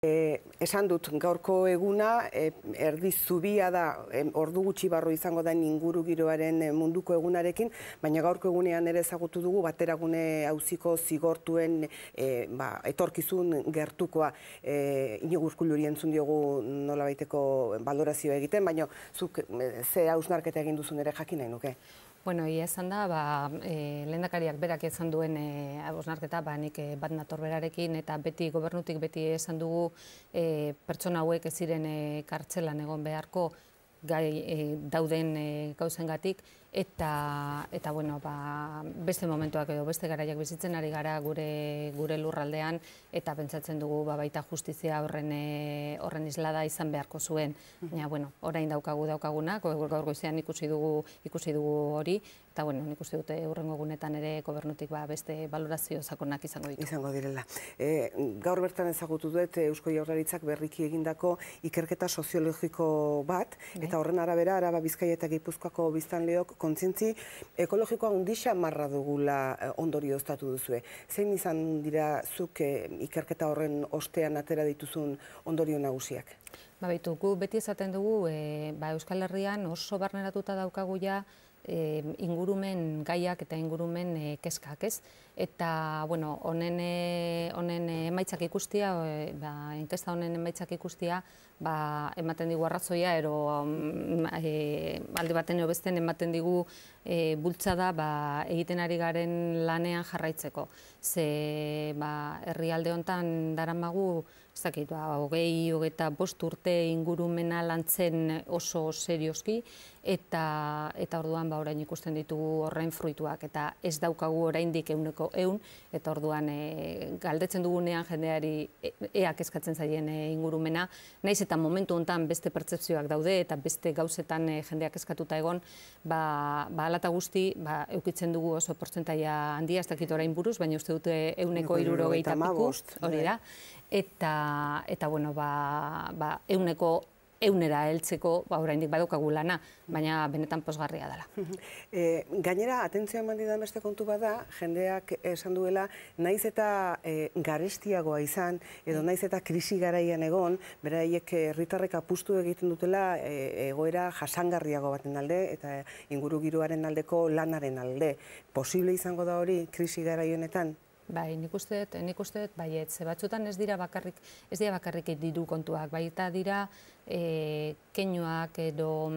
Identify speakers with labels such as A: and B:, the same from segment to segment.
A: Esan dut, gaurko eguna, erdi zubia da, ordu gutxi barru izango da inguru giroaren munduko egunarekin, baina gaurko egunean ere ezagutu dugu bateragune auziko zigortuen etorkizun gertukoa. Iñigo Urkulluri entzun diogu nolabaiteko balorazioa egiten, baina zuk ze hausnarketa egin duzun ere jakin nahi nuke?
B: Bueno, ia esan da, lehendakariak berak esan duen hausnarketa, nik bat nator berarekin, eta beti gobernutik beti esan dugu pertsona hauek ez ziren kartzelan egon beharko gai dauden gauzengatik, eta beste momentuak edo beste garaiak bizitzen ari gara gure lurraldean, eta pentsatzen dugu baita justizia horren islada izan beharko zuen. Baina, orain daukagunak, gaur goizean ikusi dugu hori, eta nik uste dute hurrengo egunetan ere gobernutik beste balorazio sakonak izango ditu.
A: Izango direla. Gaur bertan ezagutu dut Eusko Jaurlaritzak berriki egindako ikerketa soziologiko bat, eta horren arabera, Araba, Bizkaia eta Gipuzkoako biztanleok kontzientzi ekologikoa handia marra dugula ondorioztatu duzue. Zein izan dira zuk ikerketa horren ostean atera dituzun ondorio nagusiak?
B: Gu beti esaten dugu, Euskal Herrian oso barneratuta daukagu ja ingurumen gaiak eta ingurumen kezkak, ez? Eta, honen emaitzak ikustia, inkesta honen emaitzak ikustia, ematen digu arrazoia, ero alde baten edo besten ematen digu bultzada egiten ari garen lanean jarraitzeko. Ze herrialde honetan daramagu, ez dakit, 25 urte ingurumena lantzen oso serioski, eta orduan orain ikusten ditugu horren fruituak, eta ez daukagu oraindik 100%, eta orduan galdetzen dugunean jendeari eak eskatzen zaien ingurumena, naiz eta momentu honetan beste pertzepzioak daude, eta beste gauzetan jendeak eskatuta egon, alata guzti, eukitzen dugu oso portzentaia handia, ez dakit orain buruz, baina uste dute 160 piku, hori da, eta 100era heltzeko oraindik badaukagu lana, baina benetan pozgarria dela.
A: Gainera, atentzioa eman didan beste kontu bada, jendeak esan duela, naiz eta garestiagoa izan, edo naiz eta krisi garaian egon, beraiek herritarrek apustu egiten dutela egoera jasangarriago baten alde, eta inguru giroaren aldeko lanaren alde. Posible izango da hori krisi garai honetan?
B: Nik uste dut, baiet, ze batzutan ez dira bakarrik diru kontuak, baita dira keinuak edo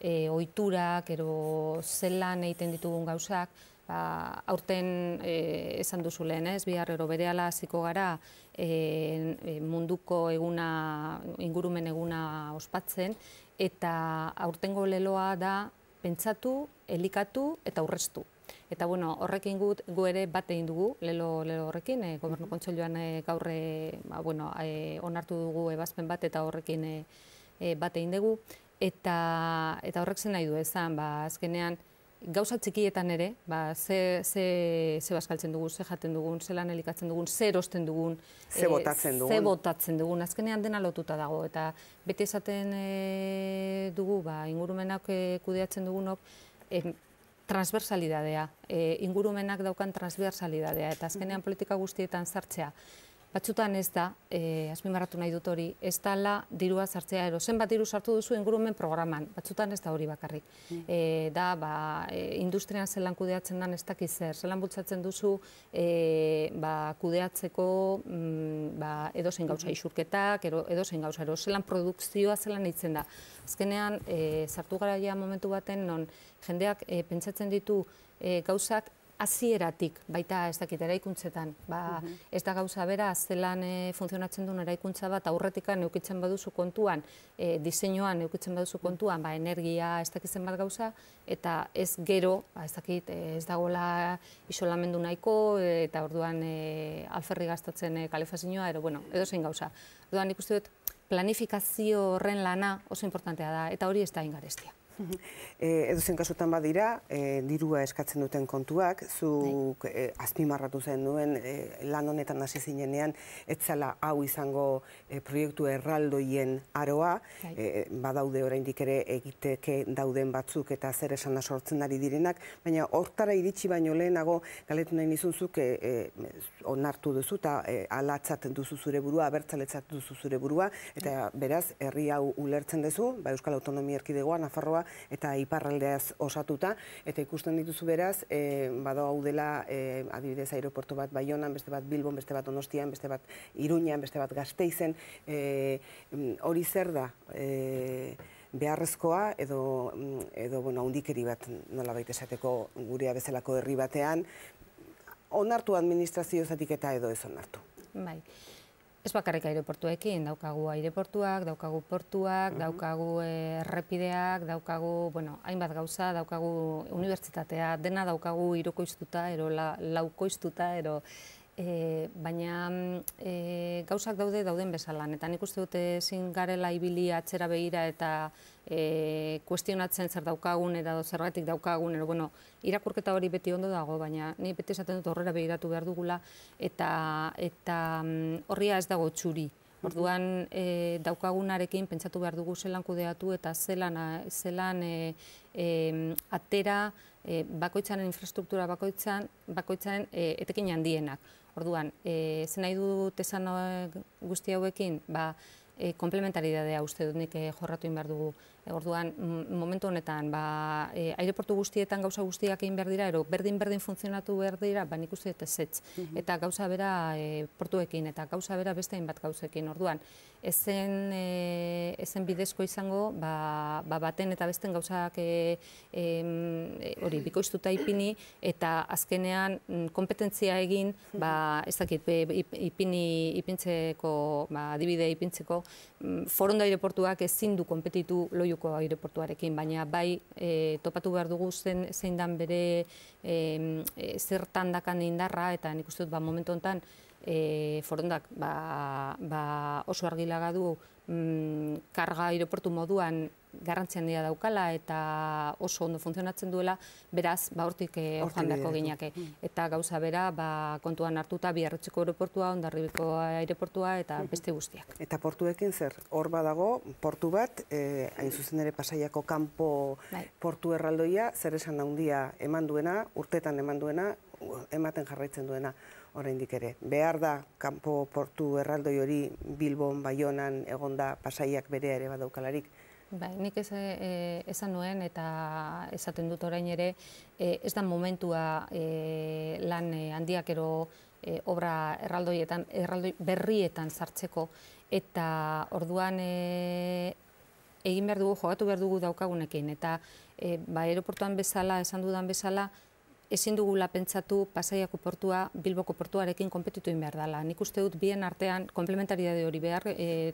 B: ohiturak edo zelan egiten ditugun gauzak, aurten esan duzu lehen, bihar ero berehala hasiko gara munduko ingurumen eguna ospatzen, eta aurtengo leloa da pentsatu, elikatu eta aurreztu. Eta horrekin gu ere bat egin dugu, lelo horrekin, Gobernu Kontseiluan gaur onartu dugu ebazpen bat eta horrekin bat egin dugu. Eta horrek zen nahi du ezan, azkenean gauza txikietan ere, ze bazkaltzen dugun, ze jaten dugun, ze lan elikatzen dugun, ze erosten dugun,
A: ze
B: botatzen dugun, azkenean dena lotuta dago. Eta beti esaten dugu, ingurumenak kudeatzen dugunok, transversalidadea, ingurumenak daukan transversalidadea, eta azkenean politika guztietan sartzea. Batzutan ez da, azpimarratu nahi dut hori, ez dela dirua sartzea, ero zenbat diru sartu duzu ingurumen programan, batzutan ez da hori bakarrik. Da, industrian zelan kudeatzen den ez dakiz zer, zelan bultzatzen duzu kudeatzeko edozein gauza isurketak, edozein gauza, zelan produkzioa zelan hitzen da. Azkenean, sartu gara ja momentu baten, non jendeak pentsatzen ditu gauzak hasieratik, baita ez dakit eraikuntzetan. Ez da gauza bera, zelan funtzionatzen duen eraikuntza bat, aurretikan eukitzen baduzu kontuan, diseinuan eukitzen baduzu kontuan, energia ez dakitzen bat gauza, eta ez gero, ez dakit, ez dagoela isolamendu nahiko, eta orduan alferri gastatzen kalefazioa, edozein gauza. Orduan ikuste dut, planifikazio horren lana oso importantea da, eta hori ez da ingarestia.
A: Edozein kasutan badira, dirua eskatzen duten kontuak, zuk azpimarratu zen duen lan honetan hasi zinenean, etzala hau izango proiektu erraldoien aroa, badaude oraindik ere egiteke dauden batzuk eta zer esana sortzen ari direnak, baina hortara iritsi baino lehenago galetu nahi nizunzuk onartu duzu eta alatzat duzu zure burua, abertzaletzat duzu zure burua, eta beraz, herri hau ulertzen duzu, Euskal Autonomia Erkidegoa, Nafarroa eta iparraldeaz osatuta, eta ikusten dituzu beraz, hau dela, adibidez, aeroportu bat Baionan, beste bat Bilbon, beste bat Donostian, beste bat Iruñan, beste bat Gasteizen, hori zer da beharrezkoa edo handikeri bat nolabait esateko gurea bezalako herri batean, onartu administraziozatik eta edo ez onartu.
B: Bai. Ez bakarrik aireportuekin, daukagu aireportuak, daukagu portuak, daukagu errepideak, daukagu, hainbat gauza, daukagu unibertsitatea, dena daukagu hirukoiztuta, laukoiztuta, baina gauzak dauden bezalan. Eta nik uste dute ezin garela ibili atzera begira eta kuestionatzen zer daukagun eta zergatik daukagun, irakurketa hori beti ondo dago, baina ni beti esaten dut horrela begiratu behar dugula eta horria ez dago txuri. Orduan daukagunarekin pentsatu behar dugu zelan kudeatu eta zelan atera bakoitzaren infrastruktura bakoitzaren etekin handienak. Orduan, zen nahi dut esan guzti hauekin, komplementaridadea uste dut nik jorratu behar dugu. Orduan, momentu honetan, aireportu guztietan gauza guztiak egin behar dira, berdin funtzionatu behar dira, nik uste dut ezetz. Eta gauza bera portuekin, eta gauza bera beste hainbat gauzekin. Orduan, ezen bidezko izango, baten eta besten gauzak bikoiztuta ipini, eta azkenean kompetentzia egin, ez dakit, adibide ipintzeko, Foronda aireportuak ezin du konpetitu Loiuko aireportuarekin, baina bai topatu behar dugu zein dan bere zertan dakan indarra, eta nik uste dut momentu honetan Forondak oso argilaga du karga aireportu moduan garrantzi handia daukala eta oso ondo funtzionatzen duela, beraz, hortik joan beharko ginake. Eta gauza bera, kontuan hartuta Biarritzeko aireportua, Hondarribiko aireportua eta beste guztiak.
A: Eta portuekin zer? Hor badago, portu bat, hain zuzen ere Pasaiako kanpo portu erraldoia, zer esan handia eman duena, urtetan eman duena, ematen jarraitzen duena oraindik ere. Behar da, kanpo portu erraldoi hori Bilbon, Baionan, egonda Pasaiak bere ere badaukalarik.
B: Nik esan nuen eta esaten dut orain ere, ez da momentua lan handiak obra erraldoi berrietan sartzeko, eta orduan egin behar dugu, jogatu behar dugu daukagunekin, eta aeroportuan bezala, esan dudan bezala, ezin dugula pentsatu Pasaiako portua Bilboko portuarekin konpetitu egin behar dela. Nik uste dut bien artean komplementaridade hori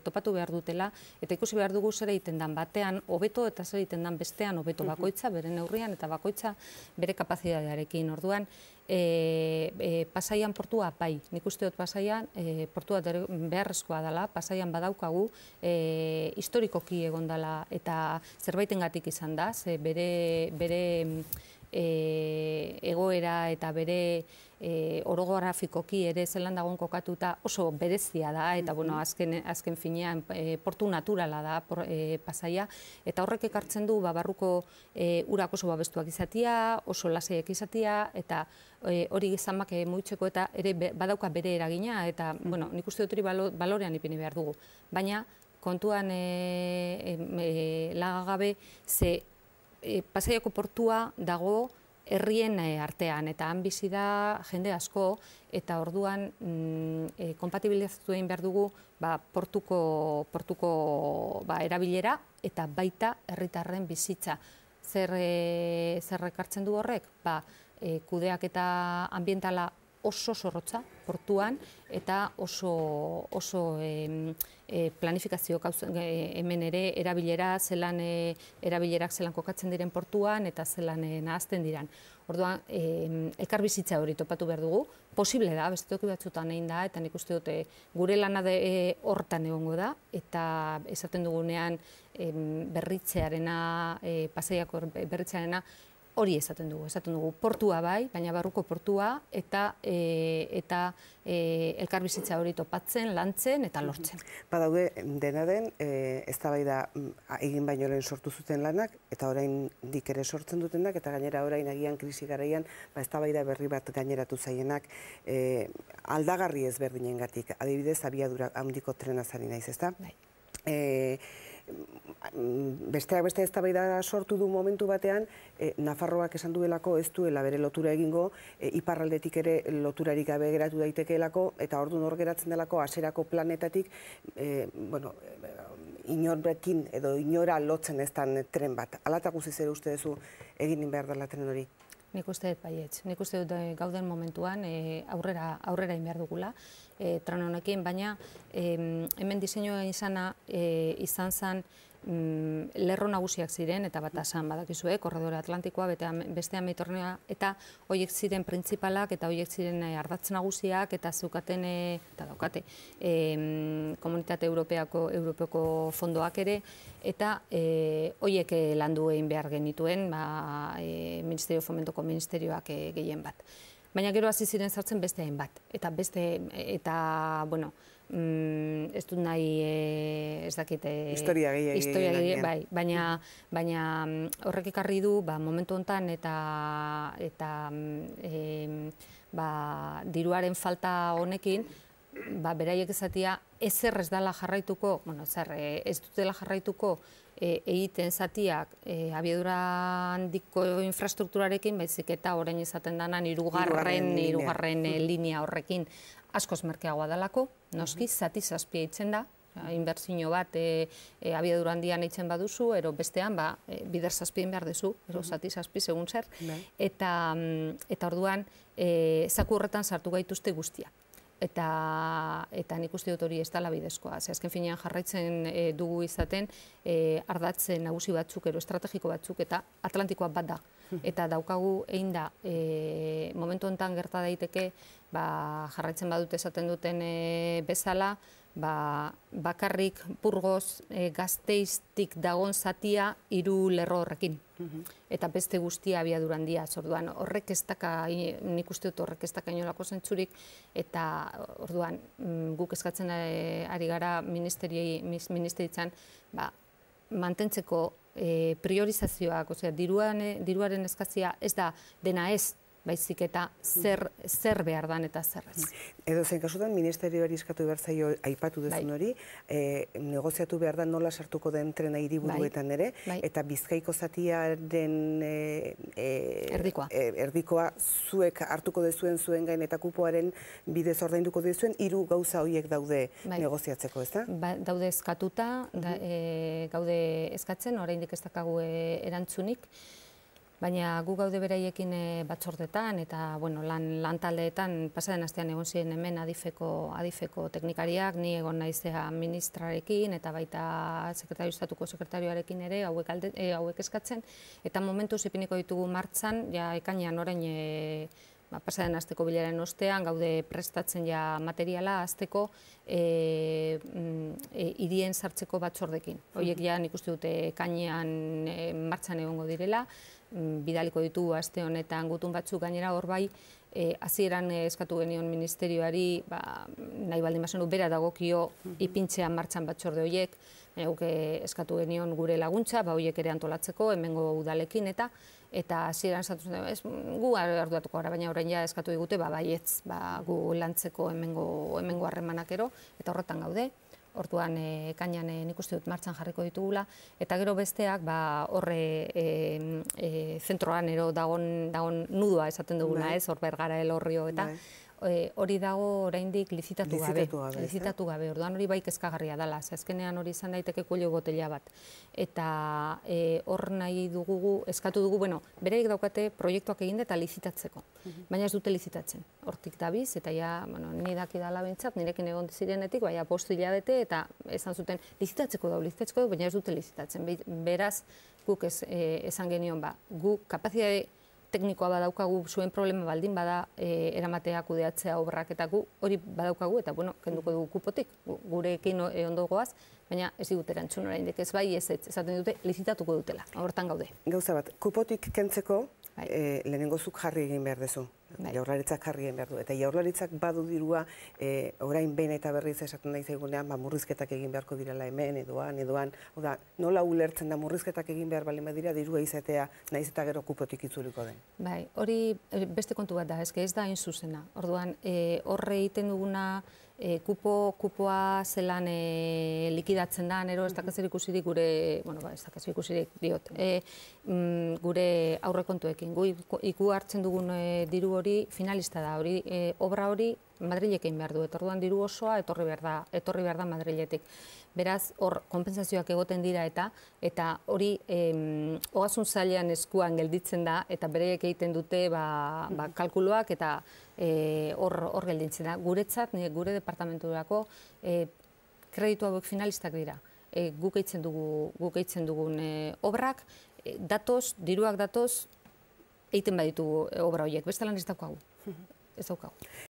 B: topatu behar dutela, eta ikusi behar dugu zer egiten dan batean hobeto eta zer egiten dan bestean hobeto, bakoitza bere neurrian eta bakoitza bere kapazitatearekin. Orduan, Pasaian portua bai, nik uste dut Pasaian portua beharrezkoa dela, Pasaian badaukagu, historikoki egon dela eta zerbaitengatik izan da, bere egoera eta bere orografikoki ere zelan dagoen kokatuta oso berezia da, eta azken finean portu naturala da Pasaia, eta horrek ekartzen du barruko urak oso babestuak izatea, oso lasaiak izatea, eta hori zamak mugitzeko eta ere badauka bere eragina, eta nik uste dut hori balorean ipini behar dugu. Baina kontuan lagagabe, ze Pasaiako portua dago herrien artean, eta han bizi da jende asko, eta orduan konpatibilizatu egin behar dugu portuko erabilera eta baita herritarren bizitza. Zer ekartzen du horrek? Kudeak eta ambientala oso zorrotza portuan eta oso planifikazio hemen ere erabilerak zelan kokatzen diren portuan eta zelan nahazten diran. Orduan, elkarbizitza hori topatu behar dugu, posible da, beste toki batzutan egin da, eta nik uste dute gure lana hortan egongo da, eta esaten dugunean berritzearena, Pasaiako berritzearena, hori esaten dugu portua bai, baina barruko portua eta elkarbizitza hori topatzen, lantzen eta lortzen.
A: Badaude dena den, eztabaida egin baino lehen sortu zuten lanak, eta orain ere sortzen dutenak, eta gainera orain agian krisi garaian, eztabaida berri bat gaineratu zaienak, aldagarri ezberdinengatik, adibidez, abiadura handiko trenaz ari naiz, ezta?
B: Bai.
A: Besteak beste eztabaida sortu du momentu batean, Nafarroak esan duelako ez duela bere lotura egingo, iparraldetik ere loturarik gabe geratu daitekeelako, eta orduan hor geratzen delako haserako planetatik, inorrekin edo inora lotzen ez den tren bat. Alata guziz ere uste duzu egin behar dela tren hori?
B: Nik uste dut baietz. Nik uste dut gauden momentuan aurrera egin behar dugula tren honekin, baina hemen diseinua izan zen lerro nagusiak ziren, eta bat esan badakizue, korredore atlantikoa, bestea Mediterranea, eta horiek ziren printzipalak, eta horiek ziren ardatz nagusiak, eta zeukaten, eta daukate, komunitate europeko fondoak ere, eta horiek landu egin behar genituen, Ministerio Fomentoko ministerioak gehien bat. Baina gero hasi ziren sartzen beste hainbat, eta, bueno, ez dut nahi, ez dakit...
A: Historia gehiagia.
B: Bai, baina horrek ekarri du, momentu honetan eta diruaren falta honekin, beraiek esatia ezer ez dela jarraituko, ez dutela jarraituko egiten zatiak abiadura handiko infrastrukturarekin, baizik eta orain izaten denan hirugarren linea horrekin askoz merkeagoa dalako, noski, zati zazpia itzen da, inbertsio bat abiadura handian eitzen baduzu, ero bestean bider zazpien behar duzu, ero zati zazpi segun zer, eta orduan zaku horretan sartu gaituzte guztia. Eta nik uste dut hori ez dela bidezkoa. Azken finean jarraitzen dugu izaten ardatzen nagusi batzuk, ero estrategiko batzuk, eta Atlantikoa bat da. Eta daukagu egin da, momentu honetan gerta daiteke, jarraitzen badut esaten duten bezala, bakarrik Burgos Gasteiztik dagon zatia 3 lerro horrekin. Eta beste guztia abiadura handia, orduan horrek ez daka, nik uste dut horrek ez daka inolako zentzurik, eta orduan guk eskatzen ari gara ministeritzan mantentzeko priorizazioak, diruaren eskazia ez da dena ez, baizik eta zer behar dan eta zer ez.
A: Edo zein kasutan, ministerioari eskatu behar zaio aipatu duzun hori, negoziatu behar da nola sartuko den trena hiriburuetan ere, eta Bizkaiko zatiaren erdikoa zuek hartuko dezuen zuen gain eta kupoaren bidez ordainduko dezuen, 3 gauza horiek daude negoziatzeko, ez da?
B: Daude eskatuta, gaude eskatzen, oraindik ez dakagu erantzunik, baina gu gaude beraiekin batzordetan eta lan taldeetan pasaden astean egon ziren hemen adifeko teknikariak, ni egon naizea ministrarekin eta baita estatuko sekretarioarekin ere hauek eskatzen, eta momentuz ipiniko ditugu martxan, ekainean orain pasaden asteko bilaren ostean, gaude prestatzen materiala hasteko hirien sartzeko batzordekin. Horiek nik uste dute ekainean martxan egongo direla, bidaliko ditu aste honetan gutun batzuk, gainera hor bai, hasieran eskatu genion ministerioari, nahi baldin bazenu bera dagokio ipintzean martxan batzorde horiek, guk eskatu genion gure laguntza, horiek ere antolatzeko, hemengo udalekin eta hasieran esatu zen, gu arduratuko gara, baina orain ja eskatu digute, baietz, gu lantzeko hemengo harremanakero, eta horretan gaude. Orduan ekainean nik uste dut martxan jarriko ditugula, eta gero besteak horre zentroan ero dagon nudua esaten duguna, hor Bergara, Elorrio, eta hori dago oraindik lizitatu gabe.
A: Lizitatu gabe,
B: Orduan hori bai kezkagarria dela, azkenean hori izan daiteke kuello botella bat. Eta hor nahi dugu, eskatu dugu, bueno, bereik daukate proiektuak egin eta lizitatzeko, baina ez dute lizitatzen. Hortik dabiz, eta ja, bueno, ni dakidala behintzat, nirekin egon zirenetik, baina 5 hilabete, eta esan zuten lizitatzeko du, baina ez dute lizitatzen. Beraz, guk esan genion, guk kapazitate teknikoa badaukagu, zuen problema baldin bada eramatea kudeatzea obrak, eta gu hori badaukagu, eta bueno, kenduko dugu kupotik, gurekin ondo goaz, baina ez digute erantzun oraindik, ez bai, ez esaten dute, lizitatuko dutela, hortan gaude.
A: Gauza bat, kupotik kentzeko, lehenengo zuk jarri egin behar dezu, Jaurlaritzak jarri egin behar du, eta Jaurlaritzak badu dirua, orain behin eta berriz esaten nahi zaigunean, murrizketak egin beharko direla hemen, edoan, nola ulertzen da murrizketak egin behar baldin badira, dirua izatea, nahiz eta gero kupotik itzuliko den.
B: Bai, hori beste kontu bat da, ez da hain zuzena. Orduan, horre egiten duguna, kupoa zelan likidatzen da, nero ez dakaz ikusirik gure, bueno, ez dakaz ikusirik diot, gure aurrekontuekin. Iku hartzen dugun diru hori finalista da, obra hori Madrilekin behar du, orduan diru osoa etorri behar da Madriletik. Beraz, hor, konpentsazioak egoten dira eta hori ogasun zailean eskuan gelditzen da, eta bereiek egiten dute kalkuluak, eta hor gelditzen da. Guretzat, gure departamenturako, kreditu hauek finalistak dira. Guk eitzen dugun obrak, diruak datoz, egiten baditugu obra horiek. Beste lan ez daukagu.